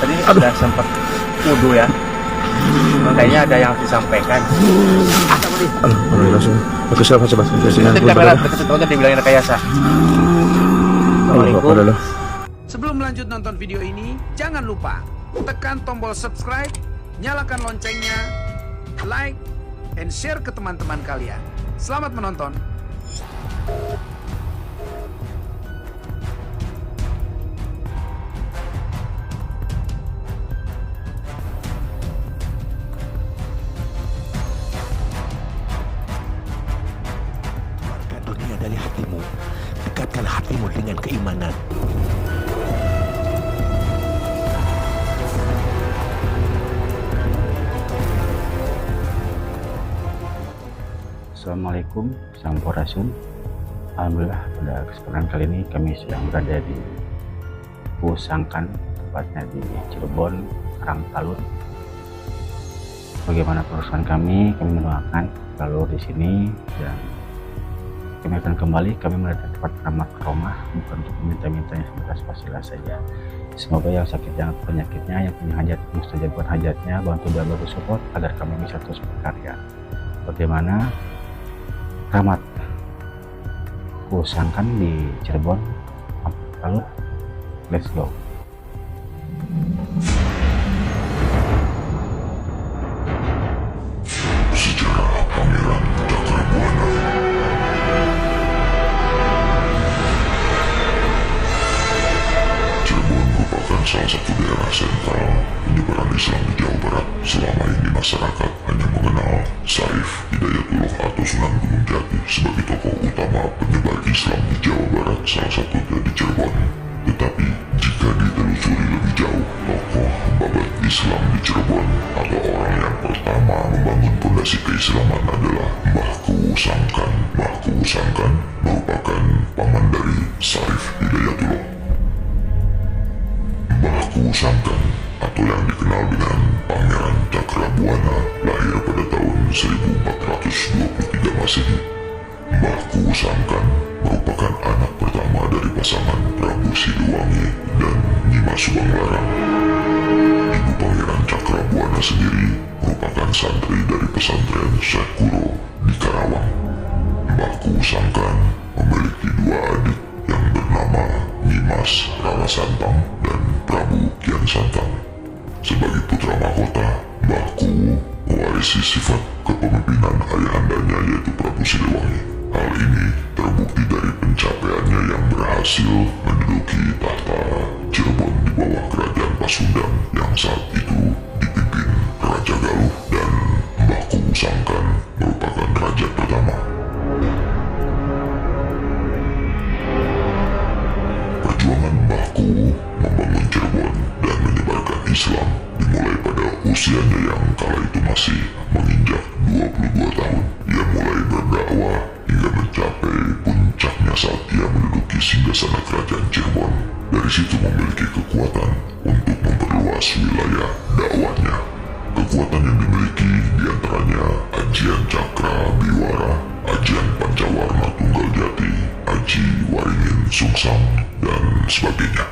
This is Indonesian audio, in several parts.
tadi sudah sempat wudhu ya. Kayaknya ada yang disampaikan. Boleh langsung. Oke, siapa coba. Nanti kamera dekat dibilangin rekayasa. Assalamualaikum. Sebelum lanjut nonton video ini, jangan lupa tekan tombol subscribe, nyalakan loncengnya, like, and share ke teman-teman kalian. Selamat menonton. Keluarkan dunia dari hatimu. Dekatkan hatimu dengan keimanan. Assalamualaikum, Sampurasun. Alhamdulillah pada kesempatan kali ini kami sedang berada di Pusangkan, tepatnya di Cirebon, Karangtalun. Bagaimana perusahaan kami mendoakan selalu di sini dan kami akan kembali. Kami mendatangi tempat keramat rumah bukan untuk meminta-minta yang sebatas wasilah saja. Semoga yang sakit jangan penyakitnya, yang punya hajat mustajabkan hajatnya, bantu dan bantu support agar kami bisa terus berkarya. Bagaimana keramat Pusangkan di Cirebon, lalu let's go. Sejarah Pangeran Cakrabuana. Cirebon merupakan salah satu daerah sentral penyebaran Islam di Jawa Barat. Selama ini masyarakat hanya mengenal Syarif Hidayatullah atau Sunan Gunung Jati sebagai tokoh utama penyebar Islam di Jawa Barat, salah satunya di Cirebon. Tetapi jika ditelusuri lebih jauh, tokoh babat Islam di Cirebon atau orang yang pertama membangun fondasi keislaman adalah Mbah Kuwusangkan. Mbah Kuwusangkan merupakan paman dari Syarif Hidayatullah. Mbah Kuwusangkan atau yang dikenal dengan Pangeran Cakrabuana lahir pada tahun 1423 Masehi. Mbah Kuwusangkan merupakan anak pertama dari pasangan Prabu Siliwangi dan Nyima Subanglarang. Ibu Pangeran Cakrabuana sendiri merupakan santri dari pesantren Syekh Kuro di Karawang. Mbah Kuwusangkan memiliki dua adik yang bernama Nyimas Rara Santang dan Prabu Kian Santang. Sebagai putra mahkota, Mbah Kuwu mewarisi sifat kepemimpinan ayahandanya yaitu Prabu Siliwangi. Hal ini terbukti dari pencapaiannya yang berhasil menduduki tahta Cirebon di bawah kerajaan Pasundan yang saat itu dipimpin Raja Galuh, dan Mbah Kuwusangkan merupakan raja pertama. Perjuangan Mbah Kuwu membangun Cirebon dan menyebarkan Islam dimulai pada usianya yang kala itu masih menginjak 22 tahun. Ia mulai berdakwah hingga mencapai puncaknya saat ia menduduki singgasana kerajaan Cirebon. Dari situ memiliki kekuatan untuk memperluas wilayah dakwahnya. Kekuatan yang dimiliki diantaranya Ajian Cakra Biwara, Ajian Pancawarna Tunggal Jati, Aji Waringin Sungsang, dan sebagainya.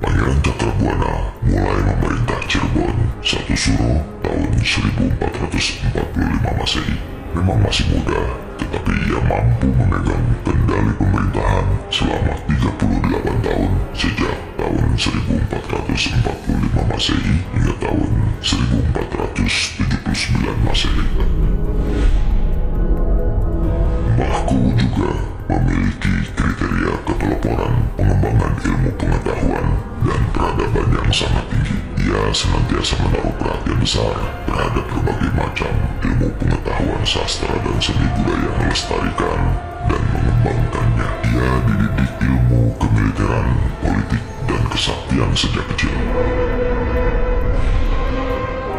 Pangeran Cakrabuana mulai memerintah Cirebon 1 Suro tahun 1445 Masehi. Memang masih muda, tetapi ia mampu memegang kendali pemerintahan selama 38 tahun sejak tahun 1445 Masehi hingga tahun 1479 Masehi. Mbah Kuwu juga memiliki kriteria kepeloporian, pengembangan ilmu pengetahuan, dan peradaban yang sangat tinggi. Ia senantiasa menaruh perhatian besar terhadap berbagai macam ilmu pengetahuan, sastra, dan seni budaya, melestarikan dan mengembangkannya. Ia dididik ilmu kemiliteran, politik, dan kesaktian sejak kecil.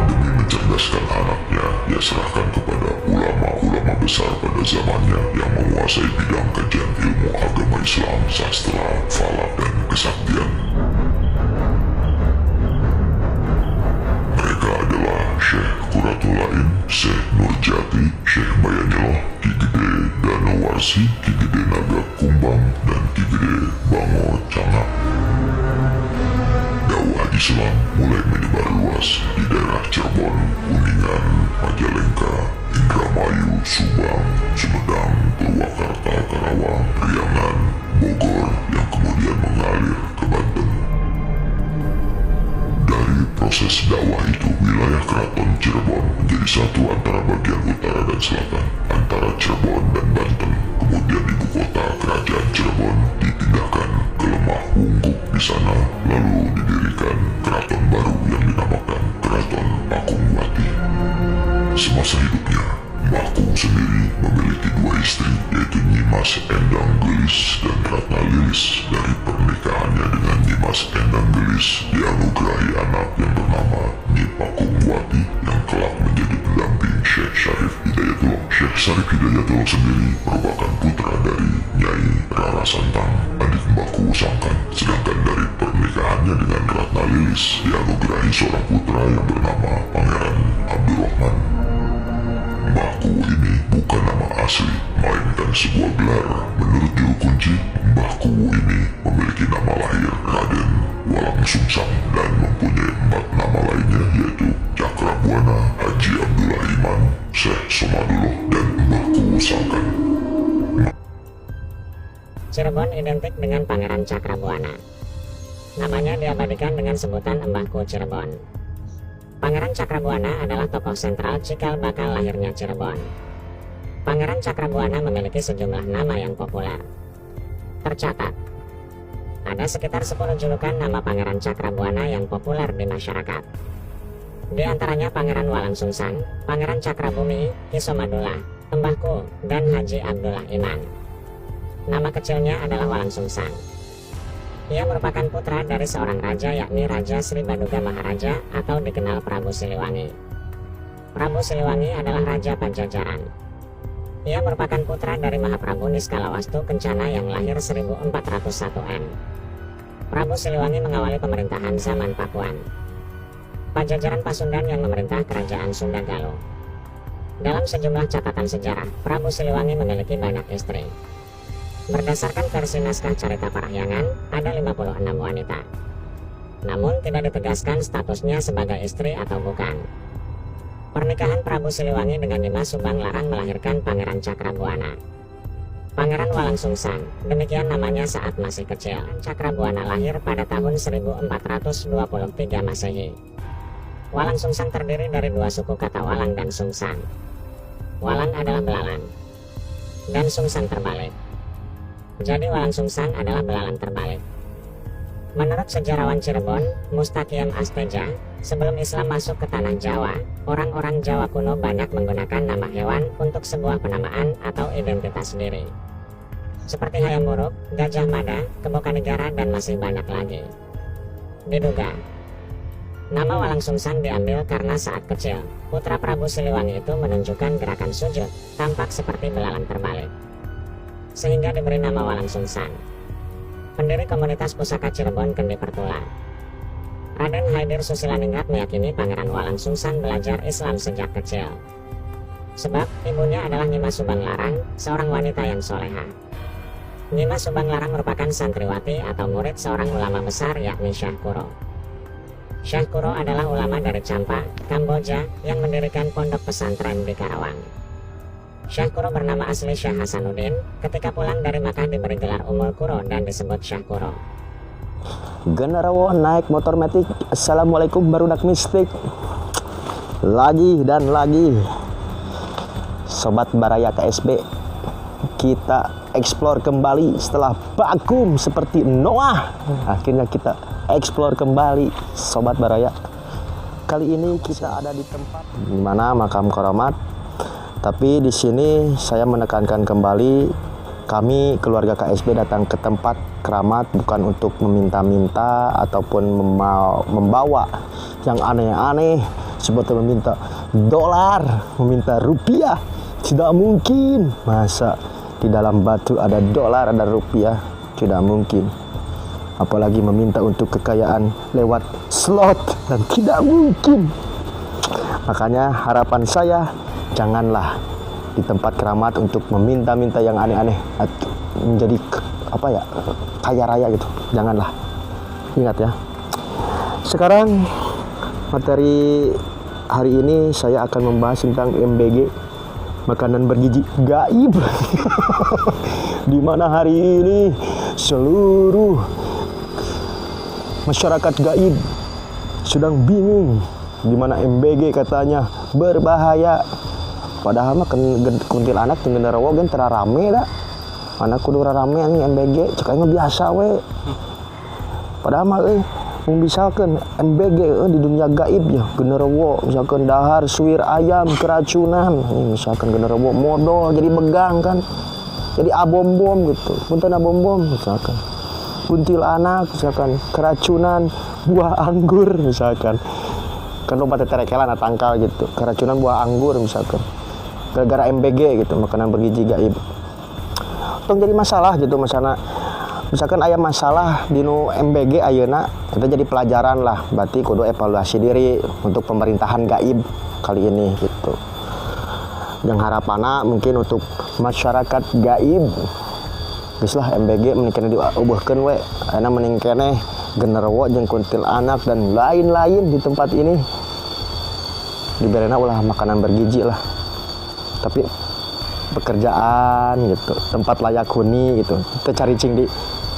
Demi mencerdaskan anaknya, ia serahkan kepada ulama-ulama besar pada zamannya yang menguasai bidang kajian ilmu agama Islam, sastra, falak, dan kesaktian. Mereka adalah Syekh Kuratulain, Syekh Nurjati, Syekh Bayanyoh, Ki Gede Danowarsi, Ki Gede Naga Kumbang, dan Ki Gede Bango Cangak. Dakwah Islam mulai menyebar luas di daerah Cirebon, Kuningan, Majalengka, Indramayu, Subang, Sumedang, Purwakarta, Karawang, Priangan, Bogor yang kemudian mengalir ke Banten. Dari proses dakwah itu, wilayah Keraton Cirebon menjadi satu antara bagian utara dan selatan, antara Cirebon dan Banten. Kemudian ibu kota kerajaan Cirebon dipindahkan ke Lemah Wungkuk di sana, lalu didirikan keraton baru yang dinamakan Keraton Pakungwati. Semasa hidupnya, Mbahku sendiri memiliki 2 istri, yaitu Nyimas Endang Gelis dan Ratna Lilis. Dari pernikahannya dengan Nyimas Endang Gelis, dianugerahi anak yang bernama Nyi Pakungwati yang kelak menjadi pendamping Syekh Syarif Hidayatullah. Syekh Syarif Hidayatullah sendiri merupakan putra dari Nyai Rara Santang, adik Mbahku Sangkan. Sedangkan dari pernikahannya dengan Ratna Lilis, dianugerahi seorang putra yang bernama Pangeran Abdurrahman. Mbahku ini bukan nama asli, melainkan sebuah gelar. Menurut juru kunci, mbahku ini memiliki nama lahir Raden Walang Sungsang dan mempunyai 4 nama lainnya, yaitu Cakrabuana, Haji Abdullah Iman, Syekh Somadullah, dan Mbahku Sangkan. Cirebon identik dengan Pangeran Cakrabuana. Namanya diabadikan dengan sebutan Mbahku Cirebon. Pangeran Cakrabuana adalah tokoh sentral cikal bakal lahirnya Cirebon. Pangeran Cakrabuana memiliki sejumlah nama yang populer. Tercatat, ada sekitar 10 julukan nama Pangeran Cakrabuana yang populer di masyarakat. Di antaranya Pangeran Walang Sungsang, Pangeran Cakrabumi, Ki Somadullah, Mbahku, dan Haji Abdullah Iman. Nama kecilnya adalah Walang Sungsang. Ia merupakan putra dari seorang raja, yakni Raja Sri Baduga Maharaja atau dikenal Prabu Siliwangi. Prabu Siliwangi adalah Raja Pajajaran. Ia merupakan putra dari Mahaprabu Niskalawastu Kencana yang lahir 1401 M. Prabu Siliwangi mengawali pemerintahan zaman Pakuan. Pajajaran Pasundan yang memerintah kerajaan Sunda Galuh. Dalam sejumlah catatan sejarah, Prabu Siliwangi memiliki banyak istri. Berdasarkan versi naskah Carita Parahyangan, ada 56 wanita. Namun tidak ditegaskan statusnya sebagai istri atau bukan. Pernikahan Prabu Siliwangi dengan Nyimas Subang Larang melahirkan Pangeran Cakrabuana. Pangeran Walang Sungsang, demikian namanya saat masih kecil. Cakrabuana lahir pada tahun 1423 Masehi. Walang Sungsang terdiri dari 2 suku kata Walang dan Sungsang. Walang adalah belalang, dan Sungsang terbalik. Jadi Walang Sungsang adalah belalang terbalik. Menurut sejarawan Cirebon, Mustaqian Asteja, sebelum Islam masuk ke tanah Jawa, orang-orang Jawa kuno banyak menggunakan nama hewan untuk sebuah penamaan atau identitas diri. Seperti hayam buruk, gajah mada, kebokanegara, dan masih banyak lagi. Diduga, nama Walang Sungsang diambil karena saat kecil, putra Prabu Siliwangi itu menunjukkan gerakan sujud, tampak seperti belalang terbalik, sehingga diberi nama Walang Sungsang. Pendiri komunitas pusaka Cirebon Kendi Pertula, Raden Haidir Susilaningrat, meyakini Pangeran Walang Sungsang belajar Islam sejak kecil. Sebab ibunya adalah Nyimas Subang Larang, seorang wanita yang soleha. Nyimas Subang Larang merupakan santriwati atau murid seorang ulama besar, yakni Syekh Kuro. Syekh Kuro adalah ulama dari Campa, Kamboja, yang mendirikan pondok pesantren di Karawang. Syekh Kuro bernama asli Syekh Hasanuddin. Ketika pulang dari Makkah diberi gelar Umul Kuro dan disebut Syekh Kuro. Generawo naik motor metik. Assalamualaikum barudak mistik. Lagi dan lagi, Sobat Baraya KSB, kita explore kembali setelah vakum seperti Noah. Akhirnya kita explore kembali, Sobat Baraya. Kali ini kita ada di tempat di mana makam keramat. Tapi di sini saya menekankan kembali, kami keluarga KSB datang ke tempat keramat bukan untuk meminta-minta ataupun membawa yang aneh-aneh seperti meminta dolar, meminta rupiah. Tidak mungkin. Masa di dalam batu ada dolar, ada rupiah? Tidak mungkin. Apalagi meminta untuk kekayaan lewat slot, dan tidak mungkin. Makanya harapan saya, janganlah di tempat keramat untuk meminta-minta yang aneh-aneh menjadi kaya raya gitu. Janganlah. Ingat ya. Sekarang materi hari ini saya akan membahas tentang MBG, makanan bergizi gaib. Di mana hari ini seluruh masyarakat gaib sedang bingung di mana MBG katanya berbahaya. Padahal mah kuntilanak jeung genderuwo gen teu rame da. Mana kudu rame anjing MBG, cek aing biasa we. Padahal mah misalkan MBG di dunia gaib ya, genderuwo misalkan dahar suwir ayam keracunan, misalkan genderuwo modal jadi megang kan, jadi abom-bom gitu, punten abom-bom misalkan, kuntilanak misalkan keracunan buah anggur misalkan, kan lompat teterekelan tangkal gitu, keracunan buah anggur misalkan, gara-gara MBG gitu, makanan bergizi gaib, tong jadi masalah gitu masalah. Misalkan aya masalah di MBG ayeuna, kita jadi pelajaran lah, berarti kudu evaluasi diri untuk pemerintahan gaib kali ini gitu. Yang harapanna mungkin untuk masyarakat gaib, geus lah MBG mending diubahkeun we, ayeuna mending keneh genderuwo jeung kuntilanak dan lain-lain di tempat ini diberena ulah makanan bergizi lah. Tapi pekerjaan gitu, tempat layak huni gitu, kita cari cing di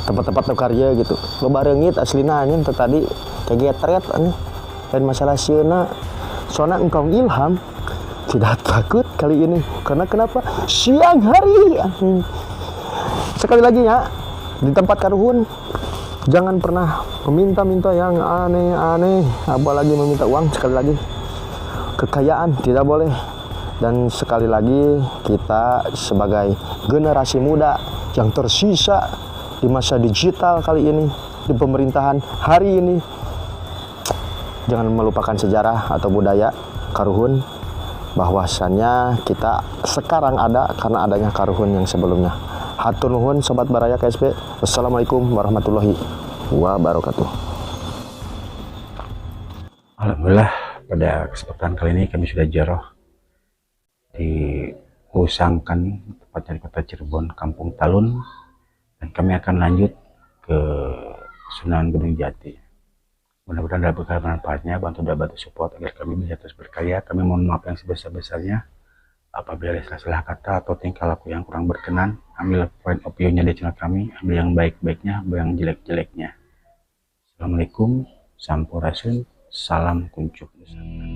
tempat-tempat nu karya gitu, lo barengit aslina anjing tadi kegetret anjing, dan masalah sieuna soalnya engkau ilham tidak takut kali ini, karena kenapa siang hari anjing. Sekali lagi ya, di tempat karuhun jangan pernah meminta-minta yang aneh-aneh, apalagi meminta uang. Sekali lagi, kekayaan tidak boleh. Dan sekali lagi, kita sebagai generasi muda yang tersisa di masa digital kali ini, di pemerintahan hari ini, jangan melupakan sejarah atau budaya karuhun, bahwasannya kita sekarang ada karena adanya karuhun yang sebelumnya. Hatur nuhun sobat Baraya KSB. Wassalamualaikum warahmatullahi wabarakatuh. Alhamdulillah, pada kesempatan kali ini kami sudah ziarah di Usangkan, tepatnya di kota Cirebon, Kampung Talun, dan kami akan lanjut ke Sunan Gunung Jati. Mudah-mudahan dapat bermanfaatnya, bantu support agar kami bisa terus berkarya. Kami mohon maaf yang sebesar-besarnya apabila ada salah kata atau tingkah laku yang kurang berkenan. Ambil point of view-nya di channel kami, ambil yang baik-baiknya, ambil yang jelek-jeleknya. Assalamualaikum, sampurasun, salam kuncup Nusantara.